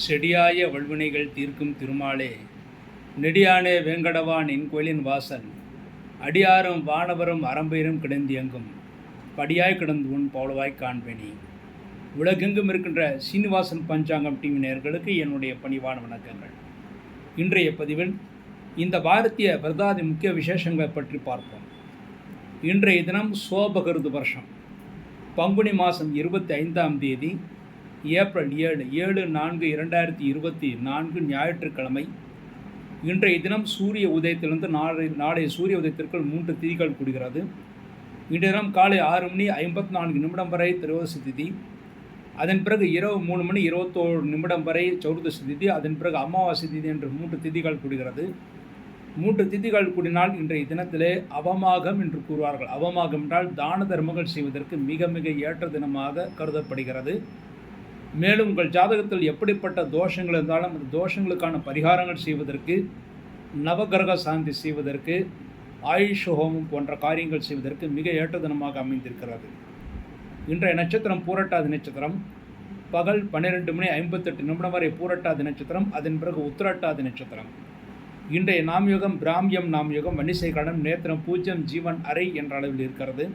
செடியாய வல்வினைகள் தீர்க்கும் திருமாலே, நெடியானே வேங்கடவா நின் கோயிலின் வாசல், அடியாரும் வானவரும் அறம்பெயரும் கிடந்தியங்கும் படியாய் கிடந்து உன் பவளவாய் காண்பேனி. உலகெங்கும் இருக்கின்ற சீனிவாசன் பஞ்சாங்கம் டிவி நேயர்களுக்கு என்னுடைய பணிவான வணக்கங்கள். இன்றைய பதிவில் இந்த பாரதிய பிரதாதி முக்கிய விசேஷங்களை பற்றி பார்ப்போம். இன்றைய தினம் சோபகிருது வருஷம் பங்குனி மாதம் 25ஆம் தேதி ஏப்ரல் 7/4/2024 ஞாயிற்றுக்கிழமை. இன்றைய தினம் சூரிய உதயத்திலிருந்து நாளைய சூரிய உதயத்திற்குள் 3 திதிகள் கூடுகிறது. இன்றைய தினம் காலை 6:54 வரை திரையோதசி திதி, அதன் பிறகு இரவு 3:21 வரை சௌர்தசி திதி, அதன் பிறகு அமாவாசை திதி என்று 3 திதிகள் கூடுகிறது. 3 திதிகள் கூடினால் இன்றைய தினத்திலே அவமாகம் என்று கூறுவார்கள். அவமாகம் என்றால் தான தர்மங்கள் செய்வதற்கு மிக மிக ஏற்ற தினமாக கருதப்படுகிறது. மேலும் உங்கள் ஜாதகத்தில் எப்படிப்பட்ட தோஷங்கள் இருந்தாலும் அந்த தோஷங்களுக்கான பரிகாரங்கள் செய்வதற்கு, நவகிரக சாந்தி செய்வதற்கு, ஆயுஷ் ஹோமம் போன்ற காரியங்கள் செய்வதற்கு மிக ஏற்ற தினமாக அமைந்திருக்கிறது. இன்றைய நட்சத்திரம் பூரட்டாதி நட்சத்திரம். பகல் 12:58 வரை பூரட்டாதி நட்சத்திரம், அதன் பிறகு உத்திரட்டாதி நட்சத்திரம். இன்றைய நாமயோகம் பிராமியம் நாமயோகம், வன்னிசை கடன், நேத்திரம், பூஜ்யம், ஜீவன் அறை என்ற அளவில் இருக்கிறது.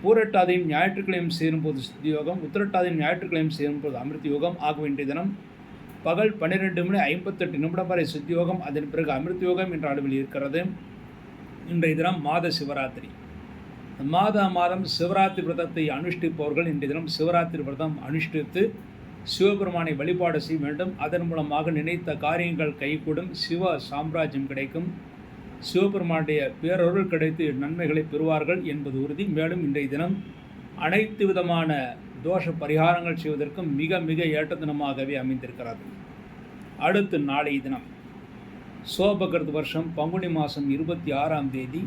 பூரட்டாதியும் ஞாயிற்றுக்கிழமையும் சேரும்போது சித்தி யோகம், உத்திரட்டாதியும் ஞாயிற்றுக்கிழமையும் சேரும்போது அமிர்த யோகம் ஆகும். இன்றைய தினம் பகல் 12:58 வரை சித்தி யோகம், அதன் பிறகு அமிர்த யோகம் என்ற அளவில் இருக்கிறது. இன்றைய தினம் மாத சிவராத்திரி. மாதம் சிவராத்திரி விரதத்தை அனுஷ்டிப்பவர்கள் இன்றைய தினம் சிவராத்திரி விரதம் அனுஷ்டித்து சிவபெருமானை வழிபாடு செய்ய வேண்டும். அதன் மூலமாக நினைத்த காரியங்கள் கைகூடும், சிவ சாம்ராஜ்யம் கிடைக்கும், சிவபெருமானுடைய பேரருள் கிடைத்து நன்மைகளை பெறுவார்கள் என்பது உறுதி. மேலும் இன்றைய தினம் அனைத்து விதமான தோஷ பரிகாரங்கள் செய்வதற்கும் மிக மிக ஏற்ற தினமாகவே அமைந்திருக்கிறது. அடுத்து நாளைய தினம் சோபகிருது வருஷம் பங்குனி மாதம் 26ஆம் தேதி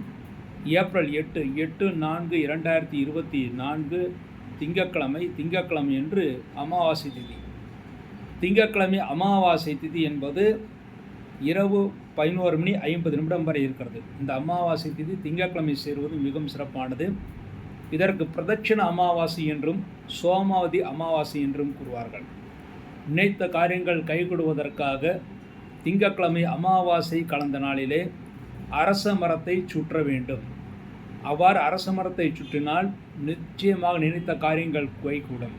ஏப்ரல் 8/4/2024 திங்கட்கிழமை என்று அமாவாசை திதி. திங்கட்கிழமை அமாவாசை திதி என்பது இரவு 11:50 வரை இருக்கிறது. இந்த அமாவாசை திதி திங்கட்கிழமை சேருவது மிகவும் சிறப்பானது. இதற்கு பிரதட்சிண அமாவாசை என்றும் சோமாவதி அமாவாசை என்றும் கூறுவார்கள். நினைத்த காரியங்கள் கைகூடுவதற்காக திங்கட்கிழமை அமாவாசை கலந்த நாளிலே அரச மரத்தை சுற்ற வேண்டும். அவ்வாறு அரச மரத்தை சுற்றினால் நிச்சயமாக நினைத்த காரியங்கள் கைகூடும்.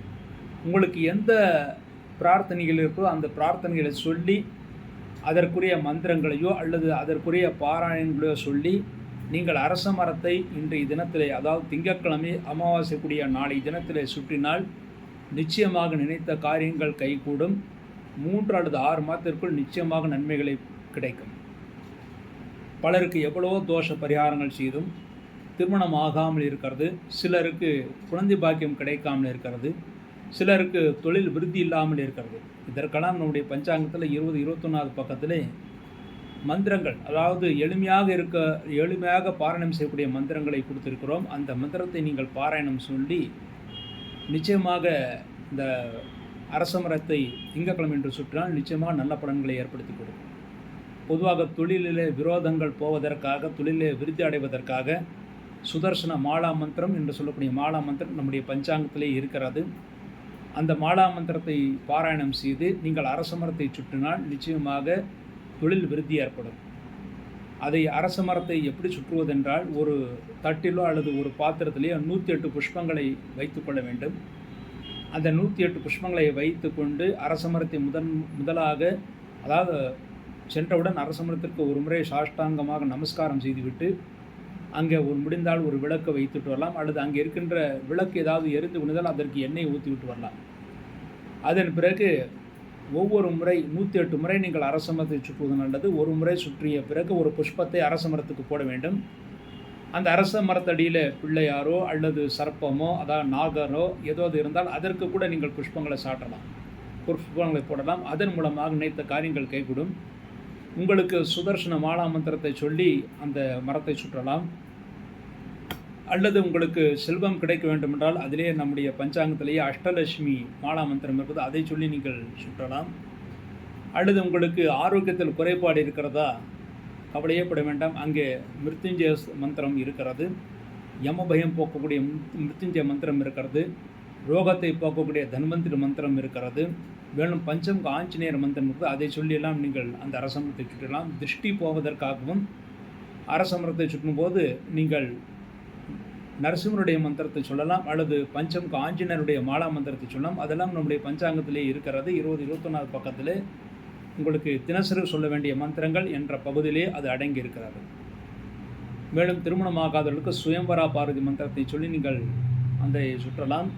உங்களுக்கு எந்த பிரார்த்தனைகள் இருக்கோ அந்த பிரார்த்தனைகளை சொல்லி அதற்குரிய மந்திரங்களையோ அல்லது அதற்குரிய பாராயணங்களையோ சொல்லி நீங்கள் அரச மரத்தை இன்றைய தினத்திலே, அதாவது திங்கட்கிழமை அமாவாசை கூடிய நாளை தினத்திலே சுற்றினால் நிச்சயமாக நினைத்த காரியங்கள் கைகூடும். 3 அல்லது 6 மாதத்திற்குள் நிச்சயமாக நன்மைகளை கிடைக்கும். பலருக்கு எவ்வளவோ தோஷ பரிகாரங்கள் செய்தும் திருமணம் ஆகாமல் இருக்கிறது, சிலருக்கு குழந்தை பாக்கியம் கிடைக்காமல் இருக்கிறது, சிலருக்கு தொழில் விருத்தி இல்லாமல் இருக்கிறது. இதற்கெல்லாம் நம்முடைய பஞ்சாங்கத்தில் 20-21 பக்கத்திலே மந்திரங்கள், அதாவது எளிமையாக பாராயணம் செய்யக்கூடிய மந்திரங்களை கொடுத்திருக்கிறோம். அந்த மந்திரத்தை நீங்கள் பாராயணம் சொல்லி நிச்சயமாக இந்த அரச மரத்தை திங்கட்கிழமை என்று சுற்றினால் நிச்சயமாக நல்ல பலன்களை ஏற்படுத்தி கொடுக்கும். பொதுவாக தொழிலிலே விரோதங்கள் போவதற்காக, தொழிலே விருத்தி அடைவதற்காக சுதர்சன மாலா மந்திரம் என்று சொல்லக்கூடிய மாலா மந்திரம் நம்முடைய பஞ்சாங்கத்திலே இருக்கிறது. அந்த மாலா மந்திரத்தை பாராயணம் செய்து நீங்கள் அரச மரத்தை சுற்றினால் நிச்சயமாக தொழில் விருத்தி ஏற்படும். அதை அரச மரத்தை எப்படி சுற்றுவதென்றால், ஒரு தட்டிலோ அல்லது ஒரு பாத்திரத்திலேயோ 108 புஷ்பங்களை வைத்து கொள்ள வேண்டும். அந்த 108 புஷ்பங்களை வைத்து கொண்டு அரச மரத்தை முதலாக, அதாவது சென்றவுடன் அரச மரத்திற்கு ஒரு முறை சாஷ்டாங்கமாக நமஸ்காரம் செய்துவிட்டு அங்கே முடிந்தால் ஒரு விளக்கை வைத்துட்டு வரலாம், அல்லது அங்கே இருக்கின்ற விளக்கு ஏதாவது எரிந்து விழுந்தால் அதற்கு எண்ணெய் ஊற்றிவிட்டு வரலாம். அதன் பிறகு ஒவ்வொரு முறை 108 முறை நீங்கள் அரச மரத்தை சுற்றுவது நல்லது. ஒரு முறை சுற்றிய பிறகு ஒரு புஷ்பத்தை அரச மரத்துக்கு போட வேண்டும். அந்த அரச மரத்தடியில் பிள்ளையாரோ அல்லது சர்ப்பமோ, அதாவது நாகரோ ஏதாவது இருந்தால் அதற்கு கூட நீங்கள் புஷ்பங்களை சாட்டலாம், புஷ்பங்களை போடலாம். அதன் மூலமாக நினைத்த காரியங்கள் கைகூடும். உங்களுக்கு சுதர்சன மாலா மந்திரத்தை சொல்லி அந்த மரத்தை சுற்றலாம். அல்லது உங்களுக்கு செல்வம் கிடைக்க வேண்டுமென்றால் அதிலே நம்முடைய பஞ்சாங்கத்திலேயே அஷ்டலட்சுமி மாலா மந்திரம் இருப்பது, அதை சொல்லி நீங்கள் சுற்றலாம். அல்லது உங்களுக்கு ஆரோக்கியத்தில் குறைபாடு இருக்கிறதா, கவலையே பட வேண்டாம், அங்கே மிருத்யுஞ்சய மந்திரம் இருக்கிறது, யமபயம் போக்கக்கூடிய மிருத்யுஞ்சய மந்திரம் இருக்கிறது, ரோகத்தை போக்கக்கூடிய தன்வந்திரி மந்திரம் இருக்கிறது, மேலும் பஞ்சம் ஆஞ்சநேயர் மந்திரம் இருக்குது, அதை சொல்லியெல்லாம் நீங்கள் அந்த அரசமரத்தை சுற்றலாம். திருஷ்டி போவதற்காகவும் அரசமரத்தை சுற்றும்போது நீங்கள் நரசிம்மருடைய மந்திரத்தை சொல்லலாம், அல்லது பஞ்சம் ஆஞ்சநேயருடைய மாலா மந்திரத்தை சொல்லலாம். அதெல்லாம் நம்முடைய பஞ்சாங்கத்திலே இருக்கிறது. 21 பக்கத்தில் உங்களுக்கு தினசரி சொல்ல வேண்டிய மந்திரங்கள் என்ற பகுதியிலே அது அடங்கி இருக்கிறது. மேலும் திருமணமாகாதவர்களுக்கு சுயம்பரா பார்வதி மந்திரத்தை சொல்லி நீங்கள் அந்த சுற்றலாம்.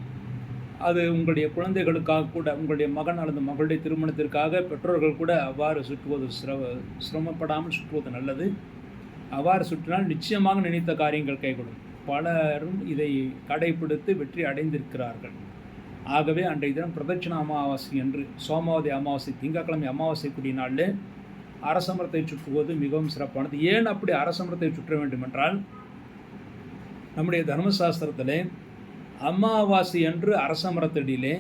அது உங்களுடைய குழந்தைகளுக்காக கூட, உங்களுடைய மகன் அல்லது மகளுடைய திருமணத்திற்காக பெற்றோர்கள் கூட அவ்வாறு சுற்றுவது சிரமப்படாமல் சுற்றுவது நல்லது. அவ்வாறு சுற்றினால் நிச்சயமாக நினைத்த காரியங்கள் கைகூடும். பலரும் இதை கடைபிடித்து வெற்றி அடைந்திருக்கிறார்கள். ஆகவே அன்றைய தினம் பிரதட்சிண அமாவாசை என்று சோமாவதி அமாவாசை திங்கட்கிழமை அமாவாசை கூடிய நாளில் அரசமரத்தை சுற்றுவது மிகவும் சிறப்பானது. ஏன் அப்படி அரசமரத்தை சுற்ற வேண்டும் என்றால், நம்முடைய தர்மசாஸ்திரத்தில் அமாவாசை என்று அரசமரத்தடியிலே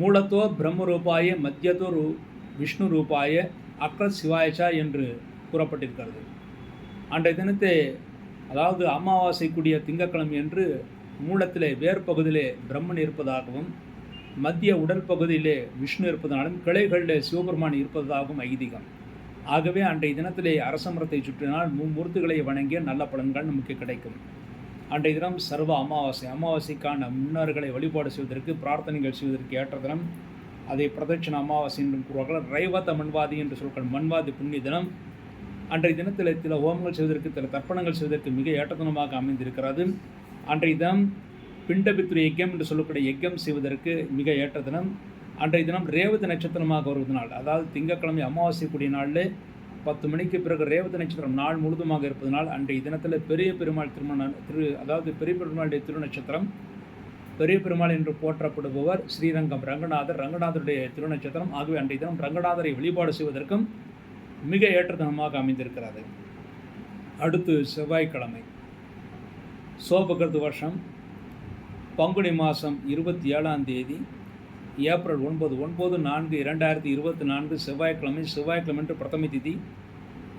மூலத்தோ பிரம்மரூபாய மத்தியத்தோ விஷ்ணு ரூபாய அக்ரத் சிவாயச்சா என்று கூறப்பட்டிருக்கிறது. அன்றைய தினத்தை, அதாவது அமாவாசை கூடிய திங்கட்கிழமை என்று மூலத்திலே வேர்பகுதியிலே பிரம்மன் இருப்பதாகவும் மத்திய உடல் பகுதியிலே விஷ்ணு இருப்பதனாலும் கிளைகளிலே சிவபெருமான் இருப்பதாகவும் ஐதீகம். ஆகவே அன்றைய தினத்திலே அரசமரத்தை சுற்றினால் மும்மூர்த்திகளை வணங்கிய நல்ல பலன்கள் நமக்கு கிடைக்கும். அன்றைய தினம் சர்வ அமாவாசை, அமாவாசைக்கான முன்னோர்களை வழிபாடு செய்வதற்கு பிரார்த்தனைகள் செய்வதற்கு ஏற்ற தினம். அதை பிரதட்சிண அமாவாசை என்றும் கூறுவார்கள். ரைவத மண்வாதி என்று சொல்கள் மண்வாதி புண்ணிய தினம். அன்றைய தினத்தில் சில ஹோமங்கள் செய்வதற்கு, சில தர்ப்பணங்கள் செய்வதற்கு மிக ஏற்ற தினமாக அமைந்திருக்கிறது. அன்றைய தினம் பிண்டபித்ரு யஜ்யம் என்று சொல்லக்கூடிய யஜ்யம் செய்வதற்கு மிக ஏற்ற தினம். அன்றைய தினம் ரேவதி நட்சத்திரமாக வருவதனால், அதாவது திங்கட்கிழமை அமாவாசை கூடிய நாளில் 10 மணிக்கு பிறகு ரேவதி நட்சத்திரம் நாள் முழுதுமாக இருப்பதனால் அன்றைய தினத்தில் பெரிய பெருமாள் அதாவது பெரிய பெருமாளுடைய திருநட்சத்திரம், பெரிய பெருமாள் என்று போற்றப்படுபவர் ஸ்ரீரங்கம் ரங்கநாதர், ரங்கநாதருடைய திருநட்சத்திரம். ஆகவே அன்றைய தினம் ரங்கநாதரை வழிபாடு செய்வதற்கும் மிக ஏற்ற தினமாக அமைந்திருக்கிறது. அடுத்து செவ்வாய்க்கிழமை, சோபகிருது வருஷம் பங்குனி மாதம் 27ஆம் தேதி ஏப்ரல் 9/4/2024 செவ்வாய்க்கிழமை. செவ்வாய்க்கிழமை என்று பிரதம திதி,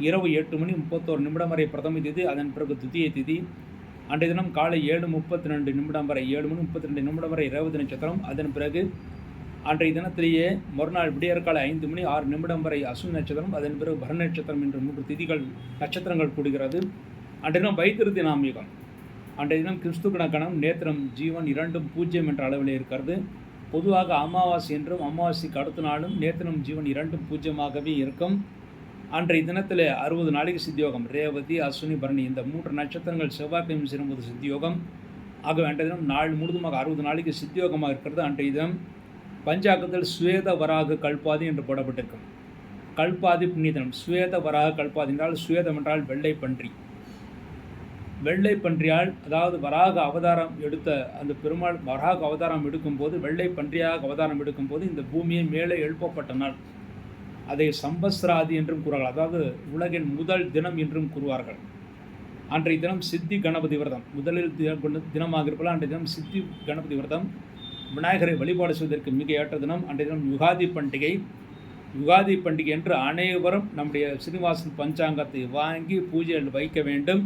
இரவு 8:31 வரை பிரதம திதி, அதன் பிறகு துதிய திதி. அன்றைய தினம் காலை 7:32 வரை 7:32 வரை ரேவதி நட்சத்திரம். அதன் பிறகு அன்றைய தினத்திலேயே மறுநாள் விடியற்காலை 5:06 வரை அஸ்வினி நட்சத்திரம். அதன் பிறகு பரண நட்சத்திரம் என்று 3 திதிகள் நட்சத்திரங்கள் கூடுகிறது. அன்றைய தினம் வைத்திருத்தி நாமிகம். அன்றைய தினம் கிறிஸ்து கணக்கணம் நேத்திரம் ஜீவன் இரண்டும் 0 என்ற அளவில் இருக்கிறது. பொதுவாக அமாவாசை என்றும் அமாவாசைக்கு அடுத்த நாளும் நேத்திரம் ஜீவன் இரண்டும் 0ஆகவே இருக்கும். அன்றைய தினத்தில் 60 நாளைக்கு சித்தியோகம். ரேவதி அஸ்வினி பரணி இந்த 3 நட்சத்திரங்கள் செவ்வாய்க்கிழமை சேரும்போது சித்தியோகம். ஆகவே அன்றைய தினம் நாள் முழுதுமாக 60 நாளைக்கு சித்தியோகமாக இருக்கிறது. அன்றைய தினம் பஞ்சாக்கத்தில் சுவேத வராக கல்பாதி என்று போடப்பட்டிருக்கும். கல்பாதி புண்ணிய தினம். சுவேத வராக கல்பாதி என்றால், சுவேதம் என்றால் வெள்ளை பன்றி. வெள்ளை பன்றியால், அதாவது வராக அவதாரம் எடுத்த அந்த பெருமாள் வராக அவதாரம் எடுக்கும்போது, வெள்ளை பன்றியாக அவதாரம் எடுக்கும்போது இந்த பூமியை மேலே எழுப்பப்பட்ட நாள். அதை சம்பஸ்ராதி என்றும் கூறுவார்கள், அதாவது உலகின் முதல் தினம் என்றும் கூறுவார்கள். அன்றைய தினம் சித்தி கணபதி விரதம் முதலில் தினமாக இருப்பதால் அன்றைய தினம் சித்தி கணபதி விரதம். விநாயகரை வழிபாடு செய்வதற்கு மிக ஏற்ற தினம். அன்றைய தினம் யுகாதி பண்டிகை. யுகாதி பண்டிகை என்று அனைவரும் நம்முடைய ஸ்ரீனிவாசன் பஞ்சாங்கத்தை வாங்கி பூஜையில் வைக்க வேண்டும்.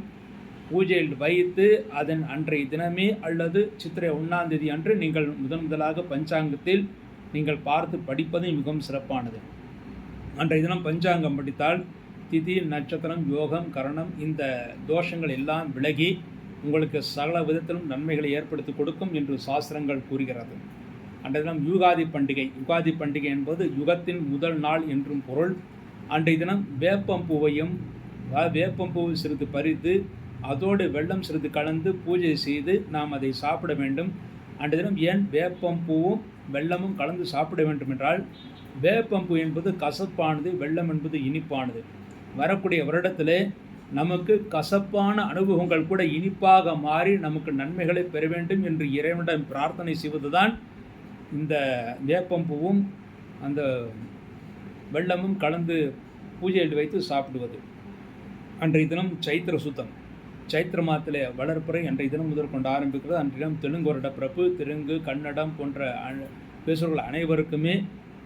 பூஜையில் வைத்து அதன் அன்றைய தினமே அல்லது சித்திரை 1ஆம் தேதி அன்று நீங்கள் முதலாக பஞ்சாங்கத்தில் நீங்கள் பார்த்து படிப்பது மிகவும் சிறப்பானது. அன்றைய தினம் பஞ்சாங்கம் படித்தால் திதி, நட்சத்திரம், யோகம், கரணம் இந்த தோஷங்கள் எல்லாம் விலகி உங்களுக்கு சகல விதத்திலும் நன்மைகளை ஏற்படுத்தி கொடுக்கும் என்று சாஸ்திரங்கள் கூறுகிறது. அன்றைய தினம் யுகாதி பண்டிகை. யுகாதி பண்டிகை என்பது யுகத்தின் முதல் நாள் என்றும் பொருள். அன்றைய தினம் வேப்பம்பூவையும் வேப்பம்பூவை சிறிது பறித்து அதோடு வெள்ளம் சிறிது கலந்து பூஜை செய்து நாம் அதை சாப்பிட வேண்டும். அன்றைய தினம் ஏன் வேப்பம்பூவும் வெள்ளமும் கலந்து சாப்பிட வேண்டும் என்றால், வேப்பம்பூ என்பது கசப்பானது, வெள்ளம் என்பது இனிப்பானது. வரக்கூடிய வருடத்திலே நமக்கு கசப்பான அனுபவங்கள் கூட இனிப்பாக மாறி நமக்கு நன்மைகளை பெற வேண்டும் என்று இறைவனிடம் பிரார்த்தனை செய்வதுதான் இந்த வேப்பம்பூவும் அந்த வெள்ளமும் கலந்து பூஜையில் வைத்து சாப்பிடுவது. அன்றைய தினம் சைத்திர சுத்தம். சைத்திர மாதத்திலே வளர்ப்புறை அன்றைய தினம் முதல் கொண்டு ஆரம்பிக்கிறது. அன்றைய தினம் தெலுங்கு வருடப்பிறப்பு, தெலுங்கு, கன்னடம் போன்ற பேசுபவர்கள் அனைவருக்குமே,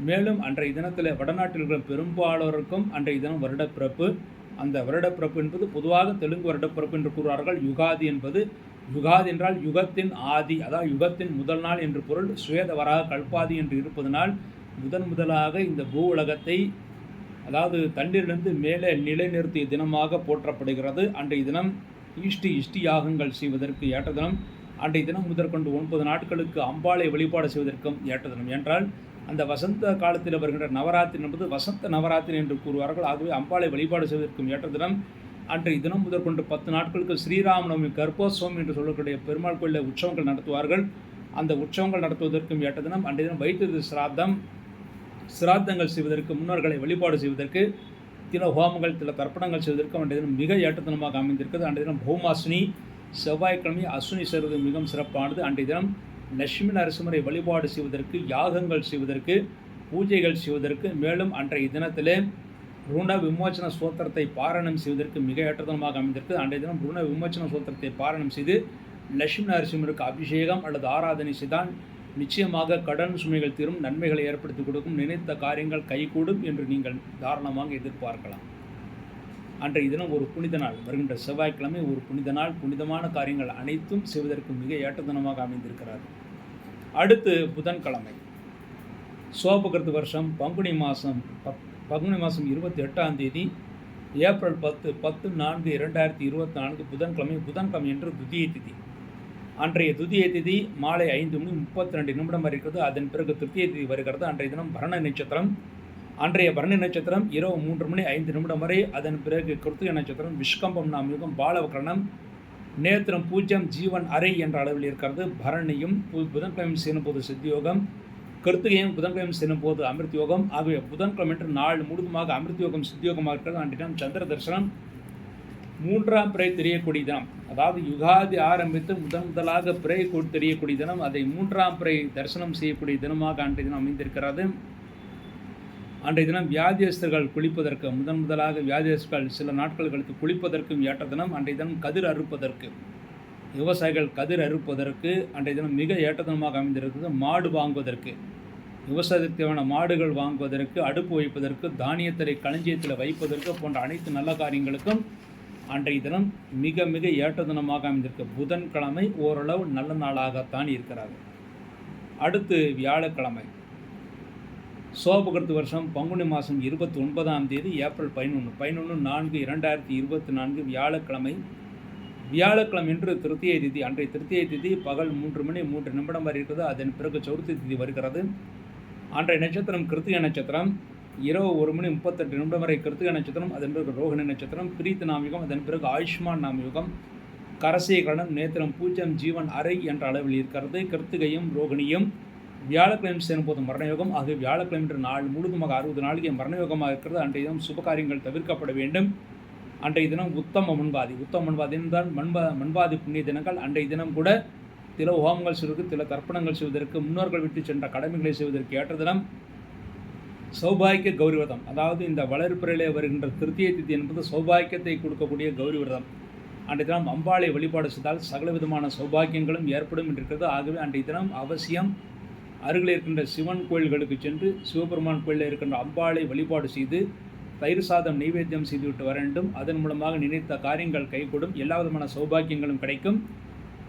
மேலும் அன்றைய தினத்தில் வடநாட்டில் இருக்கிற பெரும்பாலோருக்கும் அன்றைய தினம் வருடப்பிறப்பு. அந்த வருடப்பிறப்பு என்பது பொதுவாக தெலுங்கு வருடப்பிறப்பு என்று கூறுவார்கள். யுகாதி என்பது, யுகாதி என்றால் யுகத்தின் ஆதி, அதாவது யுகத்தின் முதல் நாள் என்று பொருள். சுவேத வராக கல்பாதி என்று இருப்பதனால் முதன் முதலாக இந்த பூ உலகத்தை, அதாவது தண்ணீரிலிருந்து மேலே நிலைநிறுத்திய தினமாக போற்றப்படுகிறது. அன்றைய தினம் இஷ்டி யாகங்கள் செய்வதற்கு ஏற்ற தினம். அன்றைய தினம் முதற்கொண்டு 9 நாட்களுக்கு அம்பாளை வழிபாடு செய்வதற்கும் ஏற்ற தினம். என்றால் அந்த வசந்த காலத்தில் வருகின்ற நவராத்திரி என்பது வசந்த நவராத்திரி என்று கூறுவார்கள். ஆகவே அம்பாளை வழிபாடு செய்வதற்கும் ஏற்ற தினம். அன்றைய தினம் முதற்கொண்டு 10 நாட்களுக்கு ஸ்ரீராமநவமி கர்ப்போத்சவம் என்று சொல்லக்கூடிய பெருமாள் கோயிலில் உற்சவங்கள் நடத்துவார்கள். அந்த உற்சவங்கள் நடத்துவதற்கும் ஏற்ற தினம். அன்றைய தினம் வைத்திரு சிராத்தங்கள் செய்வதற்கு, முன்னோர்களை வழிபாடு செய்வதற்கு, சில ஹோமங்கள், சில தர்ப்பணங்கள் செய்வதற்கு அன்றைய தினம் மிக ஏற்ற தினமாக அமைந்திருக்கிறது. அன்றைய தினம் பௌமாசினி செவ்வாய்க்கிழமை அஸ்வினி சேருவது மிகவும் சிறப்பானது. அன்றைய தினம் லட்சுமி நரசிம்மரை வழிபாடு செய்வதற்கு, யாகங்கள் செய்வதற்கு, பூஜைகள் செய்வதற்கு, மேலும் அன்றைய தினத்திலே ருண விமோச்சன சோத்திரத்தை பாராயணம் செய்வதற்கு மிக ஏற்ற தினமாக அமைந்திருக்கு. அன்றைய தினம் ருண விமோச்சன சோத்திரத்தை பாராயணம் செய்து லட்சுமி நரசிம்மருக்கு அபிஷேகம் அல்லது ஆராதனை செய்தால் நிச்சயமாக கடன் சுமைகள் தீரும், நன்மைகளை ஏற்படுத்தி கொடுக்கும், நினைத்த காரியங்கள் கைகூடும் என்று நீங்கள் தாராளமாக எதிர்பார்க்கலாம். அன்றைய தினம் ஒரு புனித நாள், வருகின்ற செவ்வாய்க்கிழமை ஒரு புனித நாள். புனிதமான காரியங்கள் அனைத்தும் செய்வதற்கு மிக ஏற்ற தினமாக அமைந்திருக்கிறார். அடுத்து புதன்கிழமை, சோபகிருத்து வருஷம் பங்குனி மாதம் 28ஆம் தேதி, ஏப்ரல் 10/4/2024 புதன்கிழமை என்று துதியை திதி. அன்றைய துதியை திதி மாலை 5:32 வரை இருக்கிறது. அதன் பிறகு திருத்தியை திதி வருகிறது. அன்றைய தினம் பரண நட்சத்திரம். அன்றைய பரணி நட்சத்திரம் இரவு 3:05 வரை. அதன் பிறகு கிருத்திகை நட்சத்திரம், விஷ்கம்பம் நாமயுகம், பாலவகரணம், நேத்திரம் பூஜ்யம், ஜீவன் அறை என்ற அளவில் இருக்கிறது. பரணியும் புதன்கிழமை சேரும் போது சித்தியோகம், கிருத்திகையும் புதன்கிழமை சேரும் போது அமிர்த யோகம். ஆகிய புதன்கிழமை என்று நாள் முழுதுமாக அமிர்த யோகம் சித்தியோகமாக இருக்கிறது. அன்றைய தினம் சந்திர தரிசனம், 3ஆம் பிறை தெரியக்கூடிய தினம். அதாவது யுகாதி ஆரம்பித்து முதலாக பிறை தெரியக்கூடிய தினம். அதை 3ஆம் பிறை தரிசனம் செய்யக்கூடிய தினமாக அன்றைய தினம் அமைந்திருக்கிறது. அன்றைய தினம் வியாதியஸ்தர்கள் குளிப்பதற்கு, முதலாக வியாதியஸ்தர்கள் சில நாட்கள் கழித்து குளிப்பதற்கும் ஏற்ற தினம். அன்றைய தினம் கதிர் அறுப்பதற்கு, விவசாயிகள் கதிர் அறுப்பதற்கு அன்றைய தினம் மிக ஏற்ற தினமாக அமைந்திருக்கிறது. மாடு வாங்குவதற்கு, விவசாயத்துக்கு தேவையான மாடுகள் வாங்குவதற்கு, அடுப்பு வைப்பதற்கு, தானியத்தை களஞ்சியத்தில் வைப்பதற்கு போன்ற அனைத்து நல்ல காரியங்களுக்கும் அன்றைய தினம் மிக மிக ஏற்ற தினமாக அமைந்திருக்கு. புதன்கிழமை ஓரளவு நல்ல நாளாகத்தான் இருக்கிறார்கள். அடுத்து வியாழக்கிழமை, சோபகிருத்து வருஷம் பங்குனி மாதம் 29ஆம் தேதி, ஏப்ரல் 11/4/2024 வியாழக்கிழமை. வியாழக்கிழமை என்று திருத்தியை திதி. அன்றைய திருத்தியை திதி பகல் 3:03 வரை இருக்கிறது. அதன் பிறகு சதுர்த்தி திதி வருகிறது. அன்றைய நட்சத்திரம் கிருத்திகை நட்சத்திரம். இரவு 1:38 வரை கிருத்திகை நட்சத்திரம். அதன் பிறகு ரோகிணி நட்சத்திரம், பிரீத்தி நாமயுகம், அதன் பிறகு ஆயுஷ்மான் நாமயுகம், கரசீகரணம், நேத்திரம் பூஜ்யம், ஜீவன் அறை என்ற அளவில் இருக்கிறது. கிருத்திகையும் ரோகிணியும் வியாழக்கிழமை சேரும்போது மரணயோகம். ஆகிய வியாழக்கிழமை என்று நாள் முழுதுமாக 60 நாளைக்கு மரணயோகமாக இருக்கிறது. அன்றைய தினம் சுபகாரியங்கள் தவிர்க்கப்பட வேண்டும். அன்றைய தினம் உத்தம மண்பாதி என்றால் மண்பாதி புண்ணிய தினங்கள். அன்றைய தினம் கூட சில ஹோமங்கள் செய்வதற்கு, சில தர்ப்பணங்கள் செய்வதற்கு, முன்னோர்கள் விட்டு சென்ற கடமைகளை செய்வதற்கு ஏற்ற தினம். சௌபாகிய கௌரி விரதம், அதாவது இந்த வளர்ப்பிறையிலே வருகின்ற திருத்தியை திதி என்பது சௌபாகியத்தை கொடுக்கக்கூடிய கௌரி விரதம். அன்றைய தினம் அம்பாளை வழிபாடு செய்தால் சகல விதமான சௌபாகியங்களும் ஏற்படும் என்றிருக்கிறது. ஆகவே அன்றைய தினம் அவசியம் அருகில் இருக்கின்ற சிவன் கோயில்களுக்கு சென்று சிவபெருமான் கோயிலில் இருக்கின்ற அம்பாளை வழிபாடு செய்து தயிர் சாதம் நைவேத்தியம் செய்துவிட்டு வர வேண்டும். அதன் மூலமாக நினைத்த காரியங்கள் கைகூடும், எல்லா விதமான சௌபாகியங்களும் கிடைக்கும்.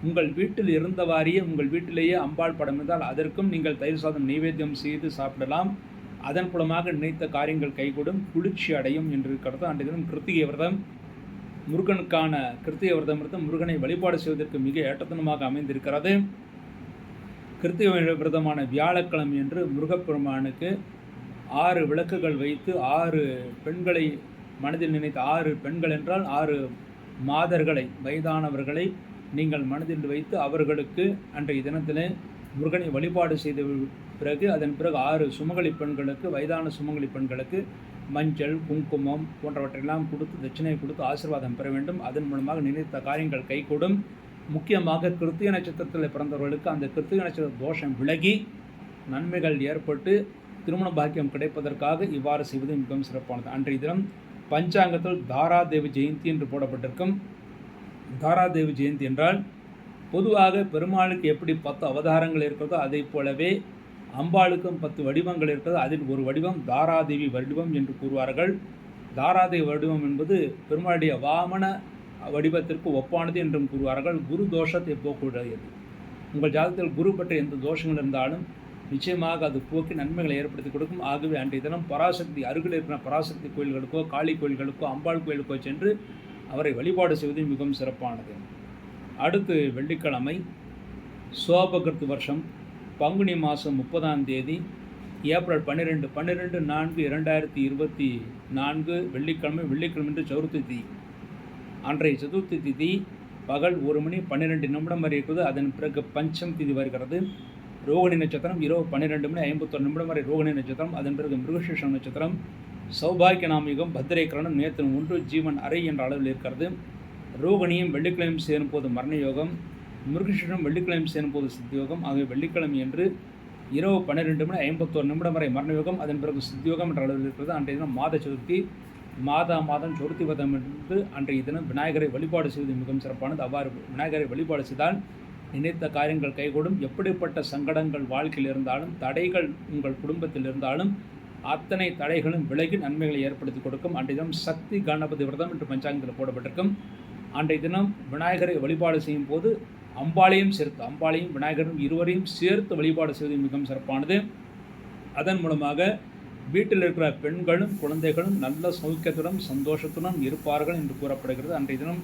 உங்கள் வீட்டில் இருந்தவாறியே உங்கள் வீட்டிலேயே அம்பாள் படம் இருந்தால் அதற்கும் நீங்கள் தயிர் சாதம் நைவேத்தியம் செய்து சாப்பிடலாம். அதன் மூலமாக நினைத்த காரியங்கள் கைகூடும், குளிர்ச்சி அடையும் என்று இருக்கிறது. அன்றைய தினம் கிருத்திகை விரதம், முருகனுக்கான கிருத்திகை விரதம் இருந்து முருகனை வழிபாடு செய்வதற்கு மிக ஏற்றத்தனமாக அமைந்திருக்கிறது. கிருத்திகை விரதமான வியாழக்கிழமை என்று முருகப்பெருமானுக்கு 6 விளக்குகள் வைத்து 6 பெண்களை மனதில் நினைத்து, 6 பெண்கள் என்றால் 6 மாதர்களை, வயதானவர்களை நீங்கள் மனதில் வைத்து அவர்களுக்கு அன்றைய தினத்திலே முருகனை வழிபாடு செய்த பிறகு அதன் பிறகு 6 சுமங்கலி பெண்களுக்கு, வயதான சுமங்கலி பெண்களுக்கு மஞ்சள், குங்குமம் போன்றவற்றையெல்லாம் கொடுத்து தட்சிணை கொடுத்து ஆசீர்வாதம் பெற வேண்டும். அதன் மூலமாக நினைத்த காரியங்கள் கைகூடும். முக்கியமாக கிருத்திகை நட்சத்திரத்தில் பிறந்தவர்களுக்கு அந்த கிருத்திகை நட்சத்திர தோஷம் விலகி நன்மைகள் ஏற்பட்டு திருமண பாக்கியம் கிடைப்பதற்காக இவ்வாறு செய்வது மிகவும் சிறப்பானது. அன்றைய தினம் பஞ்சாங்கத்தில் தாராதேவி ஜெயந்தி என்று போடப்பட்டிருக்கும். தாராதேவி ஜெயந்தி என்றால் பொதுவாக பெருமாளுக்கு எப்படி 10 அவதாரங்கள் இருக்கிறதோ அதை போலவே அம்பாளுக்கும் 10 வடிவங்கள் இருக்கிறது. அதில் ஒரு வடிவம் தாராதேவி வடிவம் என்று கூறுவார்கள். தாராதேவி வடிவம் என்பது பெருமாளுடைய வாமன வடிவத்திற்கு ஒப்பானது என்றும் கூறுவார்கள். குரு தோஷத்தை போக்கூடியது. உங்கள் ஜாதகத்தில் குரு பற்றி எந்த தோஷங்கள் இருந்தாலும் நிச்சயமாக அது போக்கி நன்மைகளை ஏற்படுத்தி கொடுக்கும். ஆகவே அன்றைய தினம் பராசக்தி அருகில் இருக்கிற பராசக்தி கோயில்களுக்கோ காளி கோயில்களுக்கோ அம்பாள் கோயிலுக்கோ சென்று அவரை வழிபாடு செய்வது மிகவும் சிறப்பானது. அடுத்து வெள்ளிக்கிழமை சோபகிருத்து வருஷம் பங்குனி மாதம் 30ஆம் தேதி ஏப்ரல் 12/4/2024 வெள்ளிக்கிழமை சதுர்த்தி திதி. அன்றைய சதுர்த்தி திதி பகல் 1:12 வரை இருக்கிறது. அதன் பிறகு பஞ்சம் திதி வருகிறது. ரோகிணி நட்சத்திரம் இரவு 12:51 வரை ரோகிணி நட்சத்திரம். அதன் பிறகு மிருகசீஷம் நட்சத்திரம். சௌபாகிய நாமயுகம் பத்திரை கரணம் நேத்திரம் 1 ஜீவன் அறை என்ற அளவில் இருக்கிறது. ரோகிணியும் வெள்ளிக்கிழமை சேரும் போது மரண யோகம், மிருகசீஷம் வெள்ளிக்கிழமை சேரும் போது சித்தியோகம். ஆகிய வெள்ளிக்கிழமை என்று இரவு 12:51 வரை மரண யோகம், அதன் பிறகு சித்தியோகம் என்ற அளவில் இருக்கிறது. அன்றைய தினம் மாத சதுர்த்தி. மாதம் சதுர்த்தி வதம் என்று அன்றைய தினம் விநாயகரை வழிபாடு செய்வது மிகவும் சிறப்பானது. அவ்வாறு விநாயகரை வழிபாடு செய்தால் நினைத்த காரியங்கள் கைகூடும். எப்படிப்பட்ட சங்கடங்கள் வாழ்க்கையில் இருந்தாலும், தடைகள் உங்கள் குடும்பத்தில் இருந்தாலும் அத்தனை தடைகளும் விலகி நன்மைகளை ஏற்படுத்தி கொடுக்கும். அன்றைய தினம் சக்தி கணபதி விரதம் என்று பஞ்சாங்கத்தில் போடப்பட்டிருக்கும். அன்றைய தினம் விநாயகரை வழிபாடு செய்யும் போது அம்பாளையும் விநாயகரும் இருவரையும் சேர்த்து வழிபாடு செய்வது மிகவும் சிறப்பானது. அதன் மூலமாக வீட்டில் இருக்கிற பெண்களும் குழந்தைகளும் நல்ல சௌக்கியத்துடன் சந்தோஷத்துடன் இருப்பார்கள் என்று கூறப்படுகிறது. அன்றைய தினம்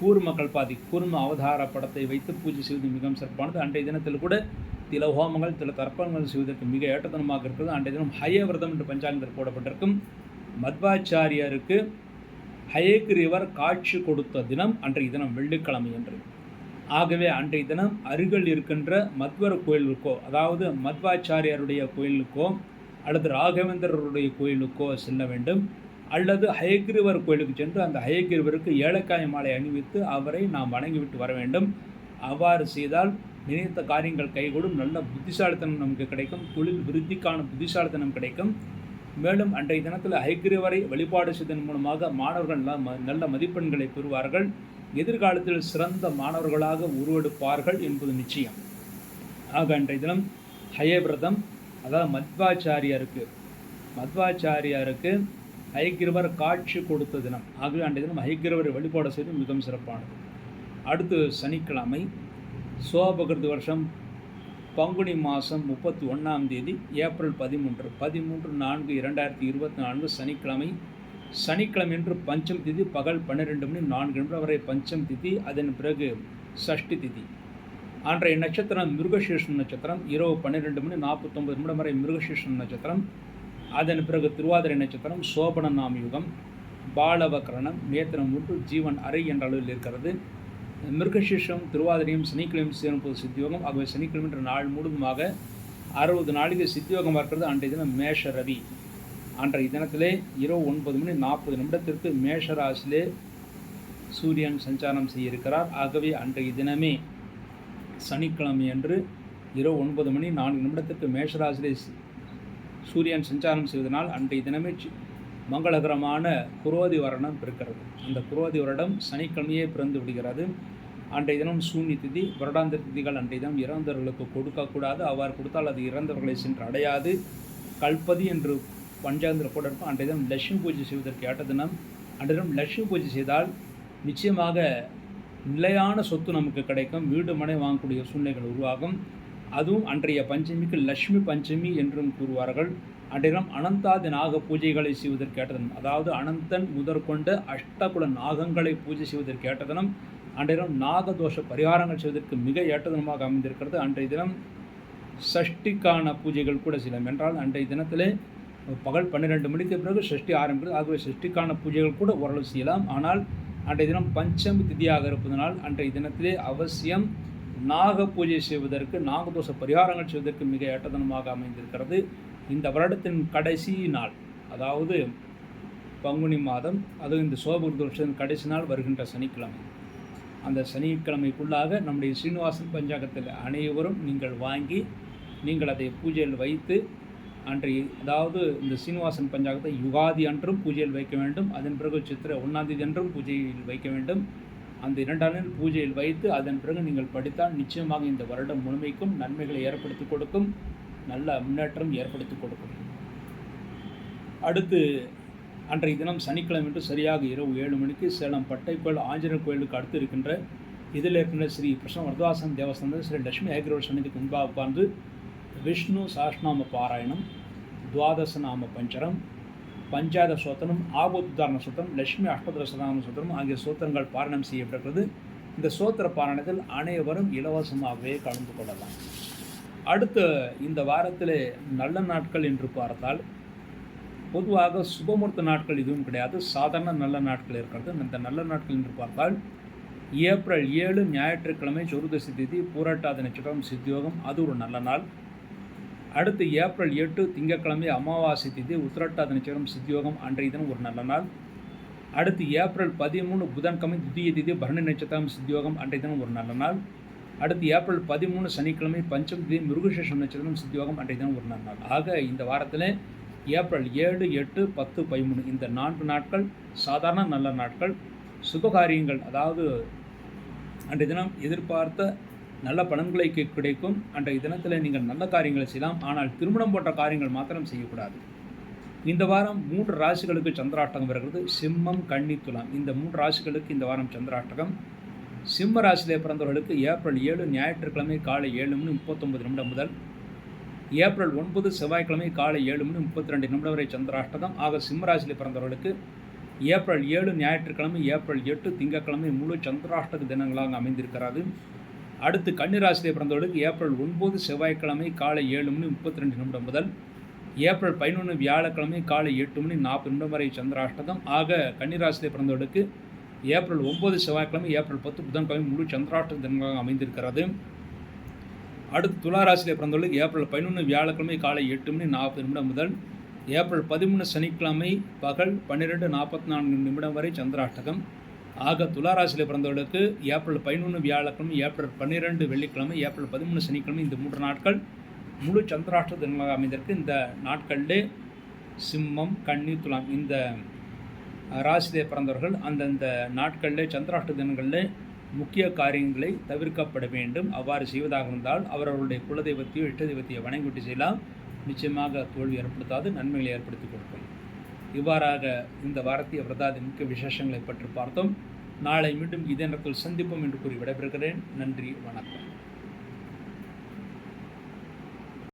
கூர்மக்கள் கூர்ம அவதார படத்தை வைத்து பூஜை செய்வது மிகவும் சிறப்பானது. அன்றைய தினத்தில் கூட சில ஹோமங்கள் சில தர்ப்பணங்கள் செய்வதற்கு மிக ஏற்றத்தனமாக இருக்கிறது. அன்றைய தினம் ஹயவிரதம் என்று பஞ்சாங்கத்தில் போடப்பட்டிருக்கும். மத்வாச்சாரியருக்கு ஹயகிரிவர் காட்சி கொடுத்த தினம் அன்றைய தினம் வெள்ளிக்கிழமை என்று. ஆகவே அன்றைய தினம் அருகில் இருக்கின்ற மத்வர் கோயிலுக்கோ, அதாவது மத்வாச்சாரியாருடைய கோயிலுக்கோ அல்லது ராகவேந்திரருடைய கோயிலுக்கோ செல்ல வேண்டும். அல்லது ஹயகிரிவர் கோயிலுக்கு சென்று அந்த ஹயகிரிவருக்கு ஏலக்காய் மாலை அணிவித்து அவரை நாம் வணங்கிவிட்டு வர வேண்டும். அவ்வாறு செய்தால் நினைத்த காரியங்கள் கைகூடும். நல்ல புத்திசாலித்தனம் நமக்கு கிடைக்கும். தொழில் விருத்திக்கான புத்திசாலித்தனம் கிடைக்கும். மேலும் அன்றைய தினத்தில் ஹயகிரிவரை வழிபாடு செய்வதன் மூலமாக மாணவர்கள் நல்ல மதிப்பெண்களை பெறுவார்கள். எதிர்காலத்தில் சிறந்த மாணவர்களாக உருவெடுப்பார்கள் என்பது நிச்சயம். ஆக அன்றைய தினம் ஹயவிரதம், அதாவது மத்வாச்சாரியாருக்கு ஹயகிரிவர் காட்சி கொடுத்த தினம். ஆகவே அன்றைய தினம் ஹயகிரிவரை வழிபாடு செய்து மிகவும் சிறப்பானது. அடுத்து சனிக்கிழமை சோபகிருது வருஷம் பங்குனி மாதம் 31ஆம் தேதி ஏப்ரல் 13/4/2024 சனிக்கிழமை என்று பஞ்சம் திதி பகல் 12:04 வரை பஞ்சம் திதி. அதன் பிறகு சஷ்டி திதி. அன்றைய நட்சத்திரம் மிருகசீஷம் நட்சத்திரம். இரவு 12:49 வரை மிருகசீஷம் நட்சத்திரம். அதன் பிறகு திருவாதிரை நட்சத்திரம். சோபன நாமயுகம் பாலவகரணம் நேத்திரம் 1 ஜீவன் அறை என்ற அளவில் இருக்கிறது. மிருகசீஷம் திருவாதிரையும் சனிக்கிழமை சேரும்போது சித்தியோகம். ஆகவே சனிக்கிழமை என்ற நாள் முழுவதுமாக 60 நாளைக்கு சித்தியோகம் இருக்கிறது. அன்றைய தினம் மேஷ ரவி. அன்றைய தினத்திலே இரவு 9:40 மேஷராசிலே சூரியன் சஞ்சாரம் செய்ய இருக்கிறார். ஆகவே அன்றைய தினமே சனிக்கிழமை அன்று இரவு 9:04 மேஷராசிலே சூரியன் சஞ்சாரம் செய்வதனால் அன்றைய தினமே மங்களகரமான குரோதி வருடம் பிறக்கிறது. அந்த குரோதி வருடம் சனிக்கிழமையே பிறந்து விடுகிறது. அன்றைய தினம் சூன்ய திதி. வருடாந்திர திதிகள் அன்றைய தினம் இறந்தவர்களுக்கு கொடுக்கக்கூடாது. அவ்வாறு கொடுத்தால் அது இறந்தவர்களை சென்று அடையாது. கல்பதி என்று பஞ்சாந்திர கூட இருக்கும். அன்றைய தினம் லட்சுமி பூஜை செய்வதற்கு ஏற்ற தினம். அன்றைய தினம் லட்சுமி பூஜை செய்தால் நிச்சயமாக நிலையான சொத்து நமக்கு கிடைக்கும். வீடு மனை வாங்கக்கூடிய சூழ்நிலைகள் உருவாகும். அதுவும் அன்றைய பஞ்சமிக்கு லட்சுமி பஞ்சமி என்றும் கூறுவார்கள். அன்றைய தினம் அனந்தாதி நாக பூஜைகளை செய்வதற்கு ஏற்ற தினம். அதாவது அனந்தன் முதற்கொண்ட அஷ்டகுல நாகங்களை பூஜை செய்வதற்கு ஏற்ற தினம். அன்றைய தினம் நாகதோஷ பரிகாரங்கள் செய்வதற்கு மிக ஏற்ற தினமாக அமைந்திருக்கிறது. அன்றைய தினம் சஷ்டிக்கான பூஜைகள் கூட செய்யலாம். என்றால் அன்றைய தினத்திலே பகல் 12 மணிக்கு பிறகு சஷ்டி ஆரம்பிக்கிறது. ஆகவே சஷ்டிக்கான பூஜைகள் கூட ஓரளவு செய்யலாம். ஆனால் அன்றைய தினம் பஞ்சமி திதியாக இருப்பதனால் அன்றைய தினத்திலே அவசியம் நாக பூஜை செய்வதற்கு, நாகதோஷ பரிகாரங்கள் செய்வதற்கு மிக ஏற்ற தினமாக அமைந்திருக்கிறது. இந்த வருடத்தின் கடைசி நாள், அதாவது பங்குனி மாதம், அதுவும் இந்த சோபகிருது வருஷத்தின் கடைசி நாள் வருகின்ற சனிக்கிழமை. அந்த சனிக்கிழமைக்குள்ளாக நம்முடைய ஸ்ரீனிவாசன் பஞ்சாங்கத்தில் அனைவரும் நீங்கள் வாங்கி நீங்கள் அதை பூஜையில் வைத்து அன்றைய, அதாவது இந்த சீனிவாசன் பஞ்சாங்கத்தை யுகாதி அன்றும் பூஜையில் வைக்க வேண்டும். அதன் பிறகு சித்திரை 1ஆம் தேதி அன்றும் பூஜையில் வைக்க வேண்டும். அந்த 2ஆம் நாள் பூஜையில் வைத்து அதன் பிறகு நீங்கள் படித்தால் நிச்சயமாக இந்த வருடம் முழுமைக்கும் நன்மைகளை ஏற்படுத்தி கொடுக்கும். நல்ல முன்னேற்றம் ஏற்படுத்தி கொடுக்கும். அடுத்து அன்றைய தினம் சனிக்கிழமை என்று சரியாக இரவு 7 மணிக்கு சேலம் பட்டைக்கோயில் ஆஞ்சநேயர் கோயிலுக்கு அடுத்து இருக்கின்ற இதில் இருக்கின்ற ஸ்ரீ கிருஷ்ண வரதவாசன் தேவஸ்தானத்தில் ஸ்ரீ லட்சுமி ஹயகிரிவர் சன்னிதிக்கு முன்பாக உட்கார்ந்து விஷ்ணு சாஷ்நாம பாராயணம், துவாதச நாம பஞ்சரம், பஞ்சாத சோத்திரம், ஆபோத்தாரண சூத்திரம், லட்சுமி அஷ்டோத்தர சதான சூத்திரம் ஆகிய சூத்திரங்கள் பாராயணம் செய்யப்படுகிறது. இந்த சோத்திர பாராயணத்தில் அனைவரும் இலவசமாகவே கலந்து கொள்ளலாம். அடுத்த இந்த வாரத்தில் நல்ல நாட்கள் என்று பார்த்தால் பொதுவாக சுபமுகூர்த்த நாட்கள் எதுவும் கிடையாது, சாதாரண நல்ல நாட்கள் இருக்கிறது. இந்த நல்ல நாட்கள் என்று பார்த்தால் ஏப்ரல் 7 ஞாயிற்றுக்கிழமை சதுர்தசி திதி, பூரட்டாதி நட்சத்திரம், சித்தியோகம், அது ஒரு நல்ல நாள். அடுத்து ஏப்ரல் 8 திங்கட்கிழமை அமாவாசை திதி, உத்திரட்டாதி நட்சத்திரம், சித்தியோகம், அன்றைய தினம் ஒரு நல்ல நாள். அடுத்து ஏப்ரல் 13 புதன்கிழமை துதிய திதி, பரணி நட்சத்திரம், சித்தியோகம், அன்றைய தினம் ஒரு நல்ல நாள். அடுத்து ஏப்ரல் 13 சனிக்கிழமை பஞ்சம் திதி, மிருகசேஷம் நட்சத்திரம், சித்தியோகம், அன்றைய தினம் ஒரு நல்ல நாள். ஆக இந்த வாரத்தில் ஏப்ரல் 7, 8, 10, 13 இந்த 4 நாட்கள் சாதாரண நல்ல நாட்கள். சுபகாரியங்கள், அதாவது அன்றைய தினம் எதிர்பார்த்த நல்ல பலன்களை கிடைக்கும். அன்றைய தினத்தில் நீங்கள் நல்ல காரியங்களை செய்யலாம், ஆனால் திருமணம் போன்ற காரியங்கள் மாத்திரம் செய்யக்கூடாது. இந்த வாரம் 3 ராசிகளுக்கு சந்திராஷ்டகம் வருகிறது. சிம்மம், கன்னி, துலாம் இந்த 3 ராசிகளுக்கு இந்த வாரம் சந்திராஷ்டகம். சிம்ம ராசியிலே பிறந்தவர்களுக்கு ஏப்ரல் 7 ஞாயிற்றுக்கிழமை காலை 7:39 முதல் ஏப்ரல் 9 செவ்வாய்க்கிழமை காலை 7:32 வரை சந்திராஷ்டகம். ஆக சிம்ம ராசியிலே பிறந்தவர்களுக்கு ஏப்ரல் 7 ஞாயிற்றுக்கிழமை, ஏப்ரல் 8 திங்கட்கிழமை முழு சந்திராஷ்டக தினங்களாக அமைந்திருக்கிறது. அடுத்து கன்னிராசியிலே பிறந்தவர்களுக்கு ஏப்ரல் 9 செவ்வாய்க்கிழமை காலை 7:32 முதல் ஏப்ரல் 11 வியாழக்கிழமை காலை 8:40 வரை சந்திராஷ்டகம். ஆக கன்னிராசியிலே பிறந்தவர்களுக்கு ஏப்ரல் 9 செவ்வாய்க்கிழமை, ஏப்ரல் 10 புதன்கிழமை முழு சந்திராஷ்டக தினங்களாக அமைந்திருக்கிறது. அடுத்து துளாராசியிலே பிறந்தவர்களுக்கு ஏப்ரல் 11 வியாழக்கிழமை காலை 8:40 முதல் ஏப்ரல் 13 சனிக்கிழமை பகல் 12:44 வரை சந்திராஷ்டகம். ஆக துளாராசியில் பிறந்தவர்களுக்கு ஏப்ரல் 11 வியாழக்கிழமை, ஏப்ரல் 12 வெள்ளிக்கிழமை, ஏப்ரல் 13 சனிக்கிழமை இந்த 3 நாட்கள் முழு சந்திராஷ்ட தினங்களாக அமைந்திருக்கு. இந்த நாட்களிலே சிம்மம், கன்னி, துலாம் இந்த ராசியிலே பிறந்தவர்கள் அந்தந்த நாட்களிலே சந்திராஷ்ட தினங்களில் முக்கிய காரியங்களை தவிர்க்கப்பட வேண்டும். அவ்வாறு செய்வதாக இருந்தால் அவர்களுடைய குலதெய்வத்தையோ இஷ்ட தெய்வத்தையோ வணங்கிவிட்டு செய்யலாம். நிச்சயமாக தோல்வி ஏற்படுத்தாது, நன்மைகளை ஏற்படுத்தி கொடுக்கும். இவ்வாறாக இந்த வாரத்திய விரதாதி முக்கிய விசேஷங்களை பற்றி பார்த்தோம். நாளை மீண்டும் இதே நேரத்தில் சந்திப்போம் என்று கூறி விடைபெறுகிறேன். நன்றி, வணக்கம்.